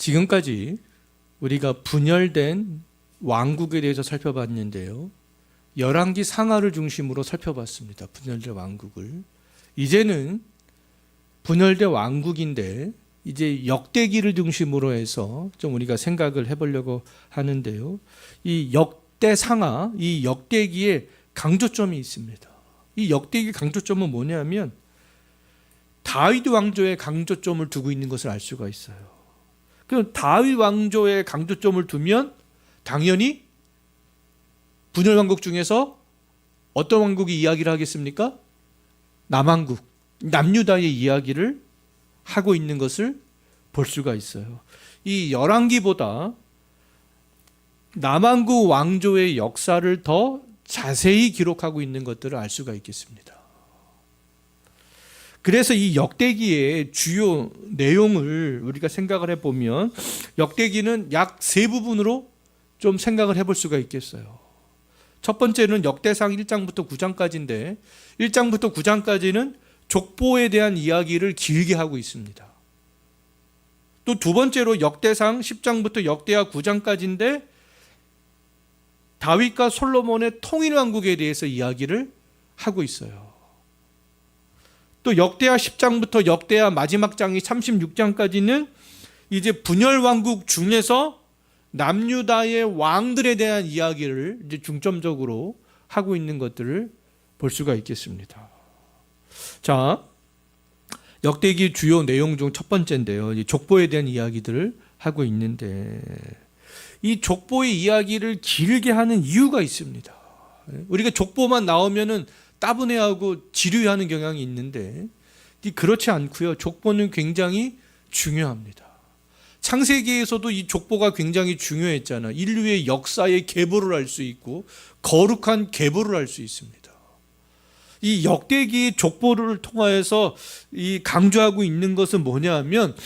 지금까지 우리가 분열된 왕국에 대해서 살펴봤는데요. 열왕기 상하를 중심으로 살펴봤습니다. 분열된 왕국을. 이제는 분열된 왕국인데 이제 역대기를 중심으로 해서 좀 우리가 생각을 해보려고 하는데요. 이 역대 상하, 이 역대기에 강조점이 있습니다. 이 역대기 강조점은 뭐냐면 다윗 왕조의 강조점을 두고 있는 것을 알 수가 있어요. 그럼 다윗 왕조의 강조점을 두면 당연히 분열 왕국 중에서 어떤 왕국이 이야기를 하겠습니까? 남왕국, 남유다의 이야기를 하고 있는 것을 볼 수가 있어요. 이 열왕기보다 남왕국 왕조의 역사를 더 자세히 기록하고 있는 것들을 알 수가 있겠습니다. 그래서 이 역대기의 주요 내용을 우리가 생각을 해보면 역대기는 약 세 부분으로 좀 생각을 해볼 수가 있겠어요. 첫 번째는 역대상 1장부터 9장까지인데 1장부터 9장까지는 족보에 대한 이야기를 길게 하고 있습니다. 또 두 번째로 역대상 10장부터 역대하 9장까지인데 다윗과 솔로몬의 통일왕국에 대해서 이야기를 하고 있어요. 또 역대하 10장부터 역대하 마지막 장이 36장까지는 이제 분열왕국 중에서 남유다의 왕들에 대한 이야기를 이제 중점적으로 하고 있는 것들을 볼 수가 있겠습니다. 자, 역대기 주요 내용 중 첫 번째인데요. 족보에 대한 이야기들을 하고 있는데 이 족보의 이야기를 길게 하는 이유가 있습니다. 우리가 족보만 나오면은 따분해하고 지루해하는 경향이 있는데 그렇지 않고요. 족보는 굉장히 중요합니다. 창세기에서도 이 족보가 굉장히 중요했잖아요. 인류의 역사의 계보를 알 수 있고 거룩한 계보를 알 수 있습니다. 이 역대기 족보를 통하여서 이 강조하고 있는 것은 뭐냐면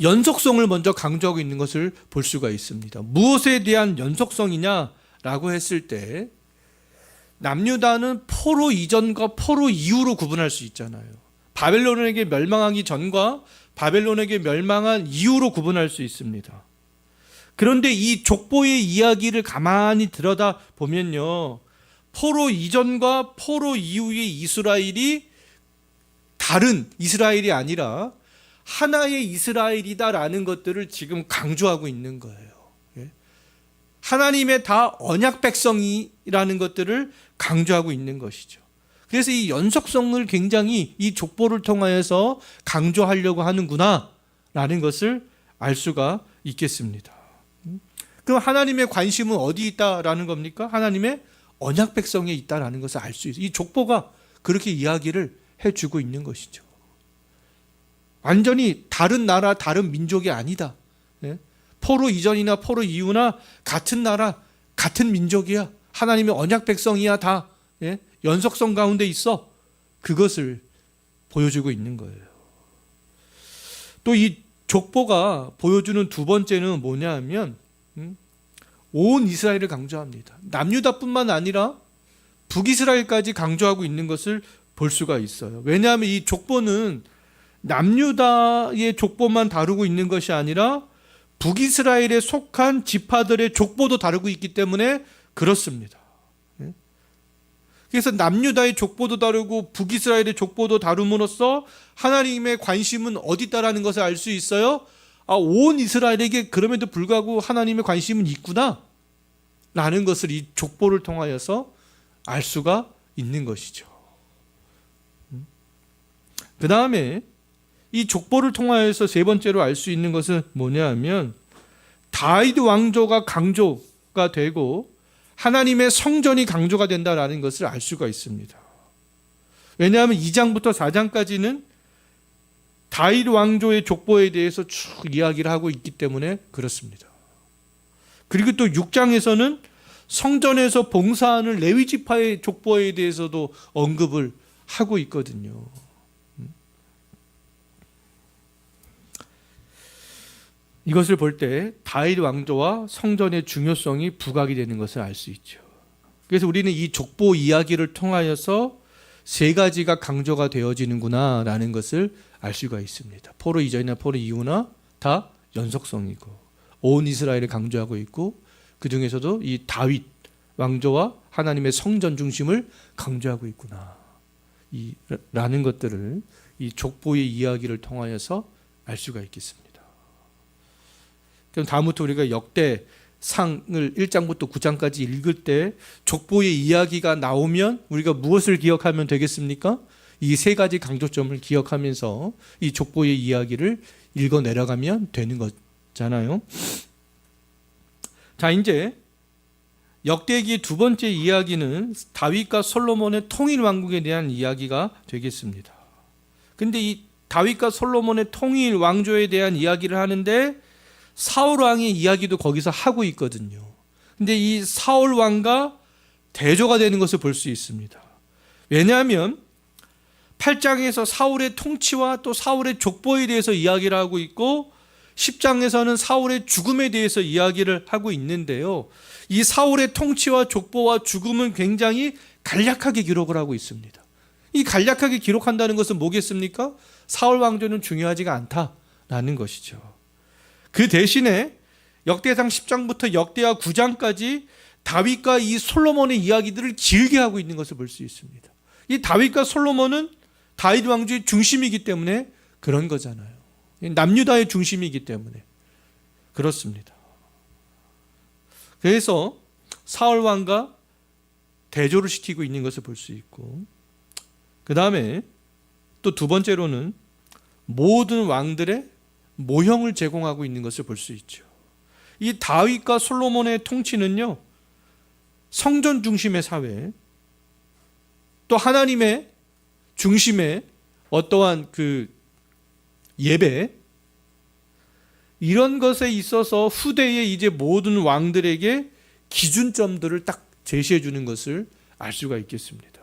연속성을 먼저 강조하고 있는 것을 볼 수가 있습니다. 무엇에 대한 연속성이냐라고 했을 때 남유다는 포로 이전과 포로 이후로 구분할 수 있잖아요. 바벨론에게 멸망하기 전과 바벨론에게 멸망한 이후로 구분할 수 있습니다. 그런데 이 족보의 이야기를 가만히 들여다보면요. 포로 이전과 포로 이후의 이스라엘이 다른 이스라엘이 아니라 하나의 이스라엘이다라는 것들을 지금 강조하고 있는 거예요. 하나님의 다 언약 백성이라는 것들을 강조하고 있는 것이죠. 그래서 이 연속성을 굉장히 이 족보를 통하여서 강조하려고 하는구나 라는 것을 알 수가 있겠습니다. 그럼 하나님의 관심은 어디 있다라는 겁니까? 하나님의 언약 백성에 있다라는 것을 알 수 있어요. 이 족보가 그렇게 이야기를 해주고 있는 것이죠. 완전히 다른 나라, 다른 민족이 아니다. 포로 이전이나 포로 이후나 같은 나라, 같은 민족이야. 하나님의 언약 백성이야 다. 연속성 가운데 있어. 그것을 보여주고 있는 거예요. 또 이 족보가 보여주는 두 번째는 뭐냐 하면 온 이스라엘을 강조합니다. 남유다뿐만 아니라 북이스라엘까지 강조하고 있는 것을 볼 수가 있어요. 왜냐하면 이 족보는 남유다의 족보만 다루고 있는 것이 아니라 북이스라엘에 속한 지파들의 족보도 다루고 있기 때문에 그렇습니다. 그래서 남유다의 족보도 다루고 북이스라엘의 족보도 다룸으로써 하나님의 관심은 어디 있다라는 것을 알 수 있어요. 온 이스라엘에게 그럼에도 불구하고 하나님의 관심은 있구나 라는 것을 이 족보를 통하여서 알 수가 있는 것이죠. 그 다음에 이 족보를 통하여서 세 번째로 알 수 있는 것은 뭐냐 하면 다윗 왕조가 강조가 되고 하나님의 성전이 강조가 된다라는 것을 알 수가 있습니다. 왜냐하면 2장부터 4장까지는 다윗 왕조의 족보에 대해서 쭉 이야기를 하고 있기 때문에 그렇습니다. 그리고 또 6장에서는 성전에서 봉사하는 레위 지파의 족보에 대해서도 언급을 하고 있거든요. 이것을 볼 때 다윗 왕조와 성전의 중요성이 부각이 되는 것을 알 수 있죠. 그래서 우리는 이 족보 이야기를 통하여서 세 가지가 강조가 되어지는구나 라는 것을 알 수가 있습니다. 포로 이전이나 포로 이후나 다 연속성이고 온 이스라엘을 강조하고 있고 그 중에서도 이 다윗 왕조와 하나님의 성전 중심을 강조하고 있구나. 라는 것들을 이 족보의 이야기를 통하여서 알 수가 있겠습니다. 그럼 다음부터 우리가 역대상을 1장부터 9장까지 읽을 때 족보의 이야기가 나오면 우리가 무엇을 기억하면 되겠습니까? 이 세 가지 강조점을 기억하면서 이 족보의 이야기를 읽어 내려가면 되는 거잖아요. 자, 이제 역대기의 두 번째 이야기는 다윗과 솔로몬의 통일 왕국에 대한 이야기가 되겠습니다. 근데 이 다윗과 솔로몬의 통일 왕조에 대한 이야기를 하는데 사울 왕의 이야기도 거기서 하고 있거든요. 근데 이 사울 왕과 대조가 되는 것을 볼 수 있습니다. 왜냐하면 8장에서 사울의 통치와 또 사울의 족보에 대해서 이야기를 하고 있고 10장에서는 사울의 죽음에 대해서 이야기를 하고 있는데요. 이 사울의 통치와 족보와 죽음은 굉장히 간략하게 기록을 하고 있습니다. 이 간략하게 기록한다는 것은 뭐겠습니까? 사울 왕조는 중요하지가 않다라는 것이죠. 그 대신에 역대상 10장부터 역대하 9장까지 다윗과 이 솔로몬의 이야기들을 길게 하고 있는 것을 볼 수 있습니다. 이 다윗과 솔로몬은 다윗 왕조의 중심이기 때문에 그런 거잖아요. 남유다의 중심이기 때문에 그렇습니다. 그래서 사울 왕과 대조를 시키고 있는 것을 볼 수 있고, 그 다음에 또 두 번째로는 모든 왕들의 모형을 제공하고 있는 것을 볼 수 있죠. 이 다윗과 솔로몬의 통치는요, 성전 중심의 사회, 또 하나님의 중심의 어떠한 그 예배, 이런 것에 있어서 후대에 이제 모든 왕들에게 기준점들을 딱 제시해 주는 것을 알 수가 있겠습니다.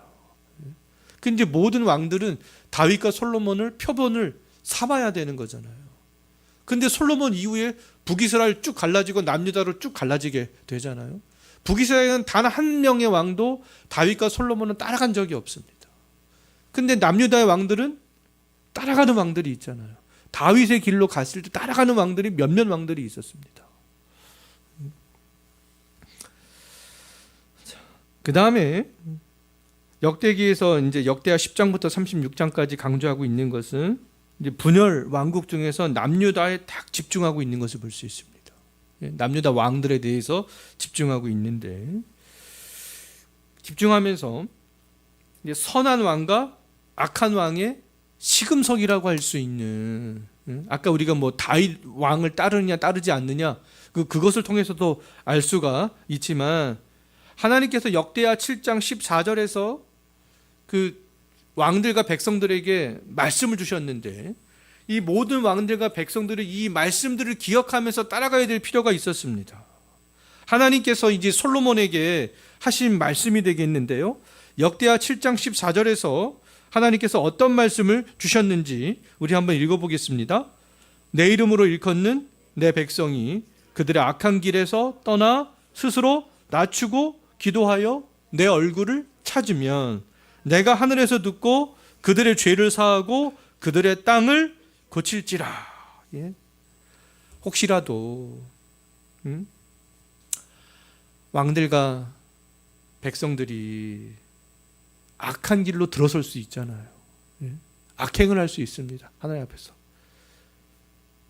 근데 모든 왕들은 다윗과 솔로몬을 표본을 삼아야 되는 거잖아요. 근데 솔로몬 이후에 북이스라엘 쭉 갈라지고 남유다로 쭉 갈라지게 되잖아요. 북이스라엘은 단 한 명의 왕도 다윗과 솔로몬은 따라간 적이 없습니다. 근데 남유다의 왕들은 따라가는 왕들이 있잖아요. 다윗의 길로 갔을 때 따라가는 왕들이 몇몇 왕들이 있었습니다. 그 다음에 역대기에서 이제 역대하 10장부터 36장까지 강조하고 있는 것은 이제 분열 왕국 중에서 남유다에 딱 집중하고 있는 것을 볼 수 있습니다. 남유다 왕들에 대해서 집중하고 있는데, 집중하면서 이제 선한 왕과 악한 왕의 시금석이라고 할 수 있는, 아까 우리가 뭐 다윗 왕을 따르느냐 따르지 않느냐 그것을 통해서도 알 수가 있지만, 하나님께서 역대하 7장 14절에서 그 왕들과 백성들에게 말씀을 주셨는데, 이 모든 왕들과 백성들이 이 말씀들을 기억하면서 따라가야 될 필요가 있었습니다. 하나님께서 이제 솔로몬에게 하신 말씀이 되겠는데요, 역대하 7장 14절에서 하나님께서 어떤 말씀을 주셨는지 우리 한번 읽어보겠습니다. 내 이름으로 일컫는 내 백성이 그들의 악한 길에서 떠나 스스로 낮추고 기도하여 내 얼굴을 찾으면 내가 하늘에서 듣고 그들의 죄를 사하고 그들의 땅을 고칠지라. 예? 혹시라도 왕들과 백성들이 악한 길로 들어설 수 있잖아요. 예? 악행을 할 수 있습니다. 하나님 앞에서.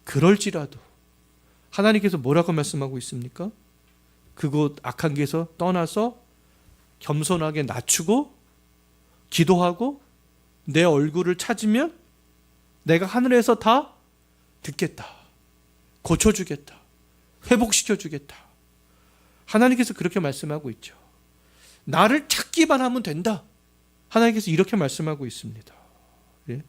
그럴지라도 하나님께서 뭐라고 말씀하고 있습니까? 그곳 악한 길에서 떠나서 겸손하게 낮추고 기도하고 내 얼굴을 찾으면 내가 하늘에서 다 듣겠다. 고쳐주겠다. 회복시켜주겠다. 하나님께서 그렇게 말씀하고 있죠. 나를 찾기만 하면 된다. 하나님께서 이렇게 말씀하고 있습니다. 예?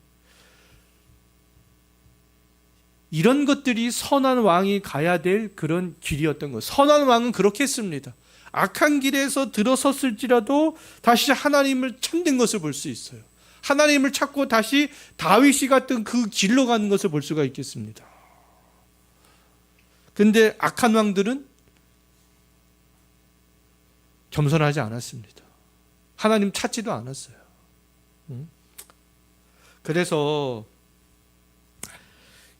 이런 것들이 선한 왕이 가야 될 그런 길이었던 것. 선한 왕은 그렇게 했습니다. 악한 길에서 들어섰을지라도 다시 하나님을 찾는 것을 볼 수 있어요. 하나님을 찾고 다시 다윗이 갔던 그 길로 가는 것을 볼 수가 있겠습니다. 근데 악한 왕들은 겸손하지 않았습니다. 하나님 찾지도 않았어요. 그래서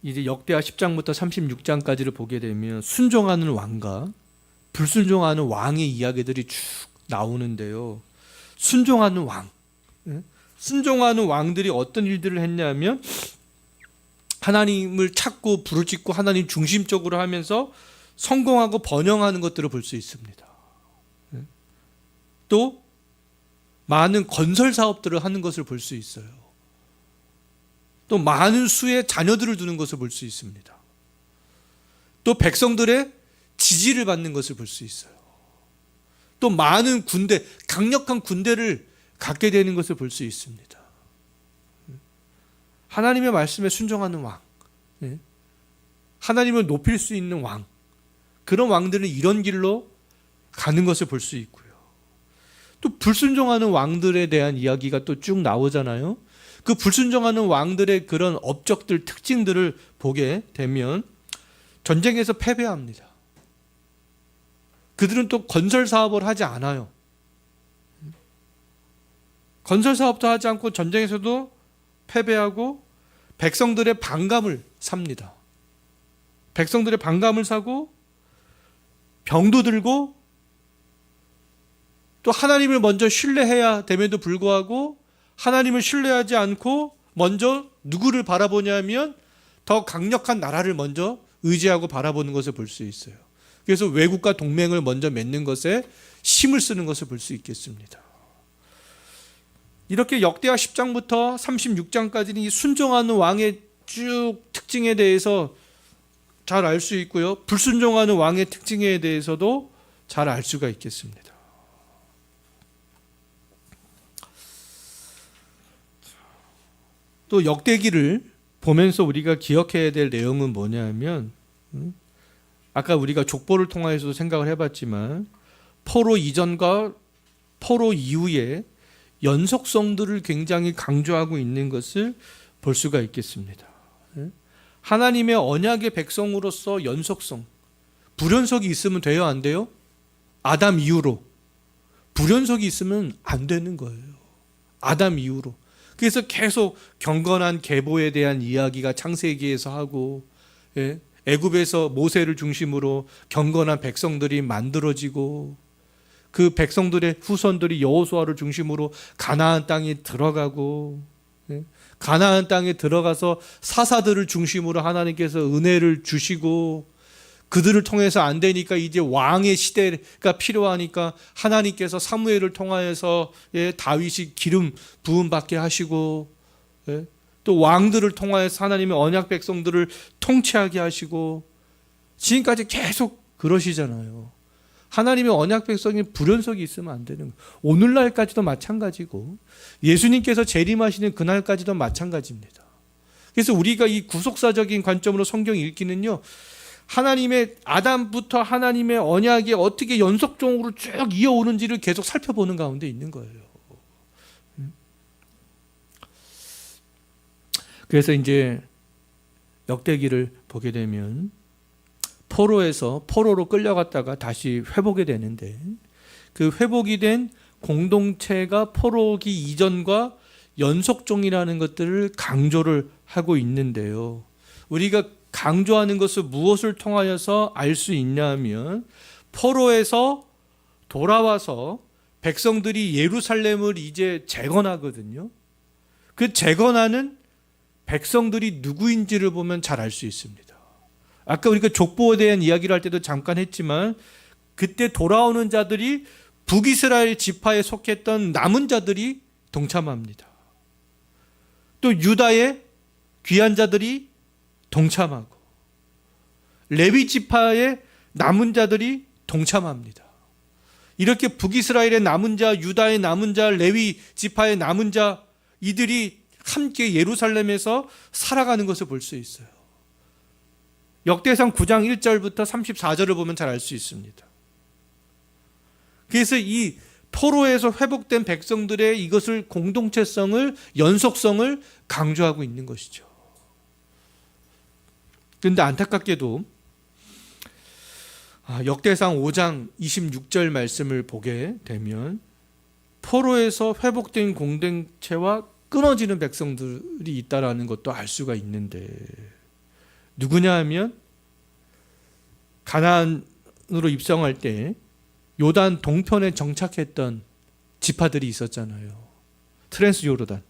이제 역대하 10장부터 36장까지를 보게 되면 순종하는 왕과 불순종하는 왕의 이야기들이 쭉 나오는데요. 순종하는 왕, 순종하는 왕들이 어떤 일들을 했냐면 하나님을 찾고 부르짖고 하나님 중심적으로 하면서 성공하고 번영하는 것들을 볼 수 있습니다. 또 많은 건설 사업들을 하는 것을 볼 수 있어요. 또 많은 수의 자녀들을 두는 것을 볼 수 있습니다. 또 백성들의 지지를 받는 것을 볼 수 있어요. 또 많은 군대, 강력한 군대를 갖게 되는 것을 볼 수 있습니다. 하나님의 말씀에 순종하는 왕, 하나님을 높일 수 있는 왕, 그런 왕들은 이런 길로 가는 것을 볼 수 있고요. 또 불순종하는 왕들에 대한 이야기가 또 쭉 나오잖아요. 그 불순종하는 왕들의 그런 업적들, 특징들을 보게 되면 전쟁에서 패배합니다. 그들은 또 건설 사업을 하지 않아요. 건설 사업도 하지 않고 전쟁에서도 패배하고 백성들의 반감을 삽니다. 백성들의 반감을 사고 병도 들고 또 하나님을 먼저 신뢰해야 됨에도 불구하고 하나님을 신뢰하지 않고 먼저 누구를 바라보냐면 더 강력한 나라를 먼저 의지하고 바라보는 것을 볼 수 있어요. 그래서 외국과 동맹을 먼저 맺는 것에 힘을 쓰는 것을 볼 수 있겠습니다. 이렇게 역대하 10장부터 36장까지는 이 순종하는 왕의 쭉 특징에 대해서 잘 알 수 있고요. 불순종하는 왕의 특징에 대해서도 잘 알 수가 있겠습니다. 또 역대기를 보면서 우리가 기억해야 될 내용은 뭐냐면 아까 우리가 족보를 통해서도 생각을 해봤지만 포로 이전과 포로 이후에 연속성들을 굉장히 강조하고 있는 것을 볼 수가 있겠습니다. 하나님의 언약의 백성으로서 연속성, 불연속이 있으면 돼요, 안 돼요? 아담 이후로 불연속이 있으면 안 되는 거예요. 아담 이후로. 그래서 계속 경건한 계보에 대한 이야기가 창세기에서 하고, 애굽에서 모세를 중심으로 경건한 백성들이 만들어지고 그 백성들의 후손들이 여호수아를 중심으로 가나안 땅에 들어가고, 가나안 땅에 들어가서 사사들을 중심으로 하나님께서 은혜를 주시고 그들을 통해서 안 되니까 이제 왕의 시대가 필요하니까 하나님께서 사무엘을 통하여서 다윗이 기름 부음 받게 하시고, 또 왕들을 통하여서 하나님의 언약 백성들을 통치하게 하시고 지금까지 계속 그러시잖아요. 하나님의 언약 백성이 불연속이 있으면 안 되는 거예요. 오늘날까지도 마찬가지고 예수님께서 재림하시는 그날까지도 마찬가지입니다. 그래서 우리가 이 구속사적인 관점으로 성경 읽기는요, 하나님의 아담부터 하나님의 언약이 어떻게 연속적으로 쭉 이어오는지를 계속 살펴보는 가운데 있는 거예요. 그래서 이제 역대기를 보게 되면 포로에서 포로로 끌려갔다가 다시 회복이 되는데 그 회복이 된 공동체가 포로기 이전과 연속종이라는 것들을 강조를 하고 있는데요. 우리가 강조하는 것을 무엇을 통하여서 알 수 있냐면 포로에서 돌아와서 백성들이 예루살렘을 이제 재건하거든요. 그 재건하는 백성들이 누구인지를 보면 잘 알 수 있습니다. 아까 우리가 족보에 대한 이야기를 할 때도 잠깐 했지만 그때 돌아오는 자들이 북이스라엘 지파에 속했던 남은 자들이 동참합니다. 또 유다의 귀한 자들이 동참하고 레위 지파의 남은 자들이 동참합니다. 이렇게 북이스라엘의 남은 자, 유다의 남은 자, 레위 지파의 남은 자 이들이 함께 예루살렘에서 살아가는 것을 볼 수 있어요. 역대상 9장 1절부터 34절을 보면 잘 알 수 있습니다. 그래서 이 포로에서 회복된 백성들의 이것을 공동체성을, 연속성을 강조하고 있는 것이죠. 그런데 안타깝게도 역대상 5장 26절 말씀을 보게 되면 포로에서 회복된 공동체와 끊어지는 백성들이 있다라는 것도 알 수가 있는데 누구냐 하면 가나안으로 입성할 때 요단 동편에 정착했던 지파들이 있었잖아요. 트랜스 요르단,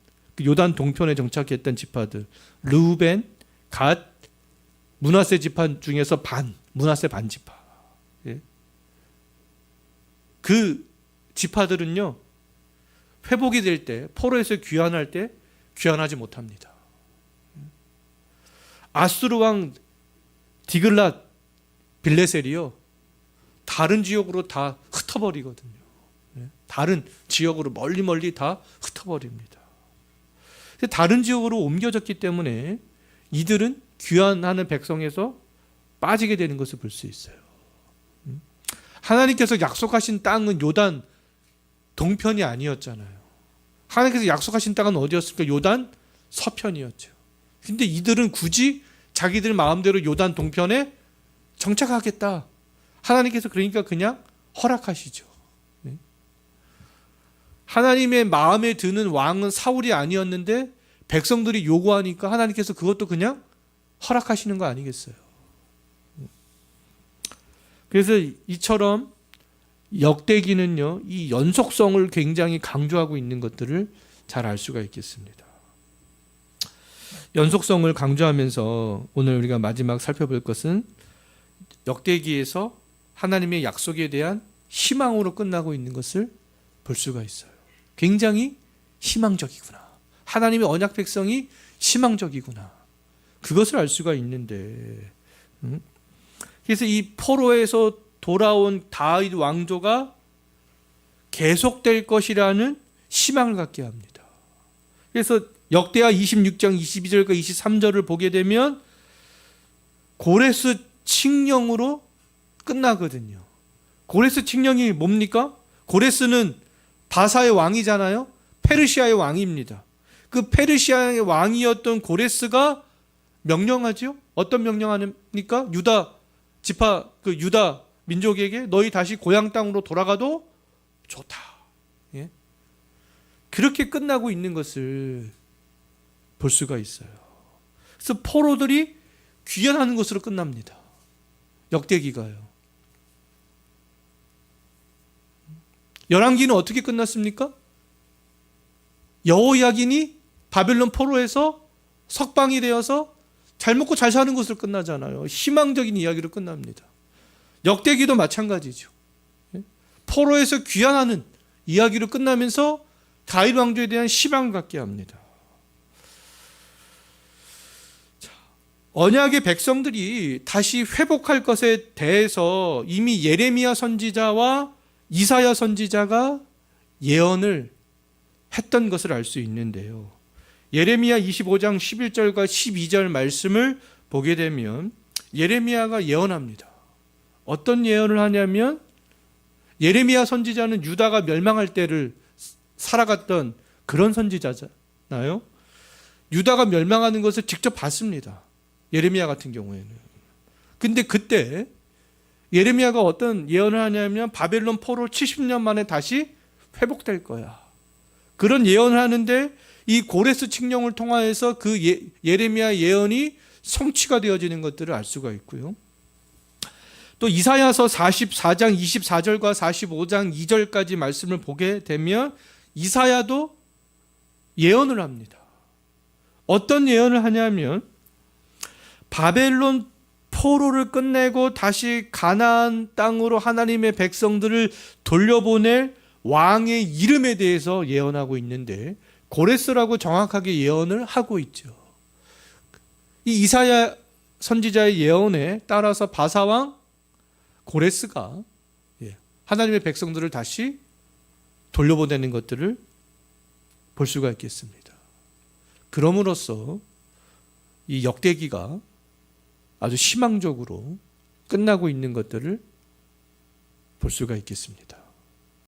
요단 동편에 정착했던 지파들, 르우벤, 갓, 므낫세 지파 중에서 므낫세 반 지파. 예. 그 지파들은요, 회복이 될 때, 포로에서 귀환할 때 귀환하지 못합니다. 아수르 왕 디글랏 빌레셀이요, 다른 지역으로 다 흩어버리거든요. 다른 지역으로 멀리 다 흩어버립니다. 다른 지역으로 옮겨졌기 때문에 이들은 귀환하는 백성에서 빠지게 되는 것을 볼 수 있어요. 하나님께서 약속하신 땅은 요단 동편이 아니었잖아요. 하나님께서 약속하신 땅은 어디였을까? 요단 서편이었죠. 근데 이들은 굳이 자기들 마음대로 요단 동편에 정착하겠다. 하나님께서 그러니까 그냥 허락하시죠. 하나님의 마음에 드는 왕은 사울이 아니었는데 백성들이 요구하니까 하나님께서 그것도 그냥 허락하시는 거 아니겠어요? 그래서 이처럼 역대기는요, 이 연속성을 굉장히 강조하고 있는 것들을 잘 알 수가 있겠습니다. 연속성을 강조하면서 오늘 우리가 마지막 살펴볼 것은 역대기에서 하나님의 약속에 대한 희망으로 끝나고 있는 것을 볼 수가 있어요. 굉장히 희망적이구나. 하나님의 언약 백성이 희망적이구나. 그것을 알 수가 있는데, 그래서 이 포로에서 돌아온 다윗 왕조가 계속될 것이라는 희망을 갖게 합니다. 그래서 역대하 26장 22절과 23절을 보게 되면 고레스 칙령으로 끝나거든요. 고레스 칙령이 뭡니까? 고레스는 바사의 왕이잖아요. 페르시아의 왕입니다. 그 페르시아의 왕이었던 고레스가 명령하죠. 어떤 명령합니까? 유다 지파, 그 유다 민족에게 너희 다시 고향 땅으로 돌아가도 좋다. 예? 그렇게 끝나고 있는 것을 볼 수가 있어요. 그래서 포로들이 귀환하는 것으로 끝납니다. 역대기가요. 열왕기는 어떻게 끝났습니까? 여호야긴이 바벨론 포로에서 석방이 되어서 잘 먹고 잘 사는 것으로 끝나잖아요. 희망적인 이야기로 끝납니다. 역대기도 마찬가지죠. 포로에서 귀환하는 이야기로 끝나면서 다윗 왕조에 대한 희망을 갖게 합니다. 언약의 백성들이 다시 회복할 것에 대해서 이미 예레미야 선지자와 이사야 선지자가 예언을 했던 것을 알 수 있는데요. 예레미야 25장 11절과 12절 말씀을 보게 되면 예레미야가 예언합니다. 어떤 예언을 하냐면, 예레미야 선지자는 유다가 멸망할 때를 살아갔던 그런 선지자잖아요. 유다가 멸망하는 것을 직접 봤습니다. 예레미야 같은 경우에는. 근데 그때 예레미야가 어떤 예언을 하냐면 바벨론 포로 70년 만에 다시 회복될 거야. 그런 예언을 하는데 이 고레스 칙령을 통하여서 그 예레미야 예언이 성취가 되어지는 것들을 알 수가 있고요. 또 이사야서 44장 24절과 45장 2절까지 말씀을 보게 되면 이사야도 예언을 합니다. 어떤 예언을 하냐면 바벨론 포로를 끝내고 다시 가나안 땅으로 하나님의 백성들을 돌려보낼 왕의 이름에 대해서 예언하고 있는데 고레스라고 정확하게 예언을 하고 있죠. 이 이사야 선지자의 예언에 따라서 바사왕 고레스가 하나님의 백성들을 다시 돌려보내는 것들을 볼 수가 있겠습니다. 그럼으로써 이 역대기가 아주 희망적으로 끝나고 있는 것들을 볼 수가 있겠습니다.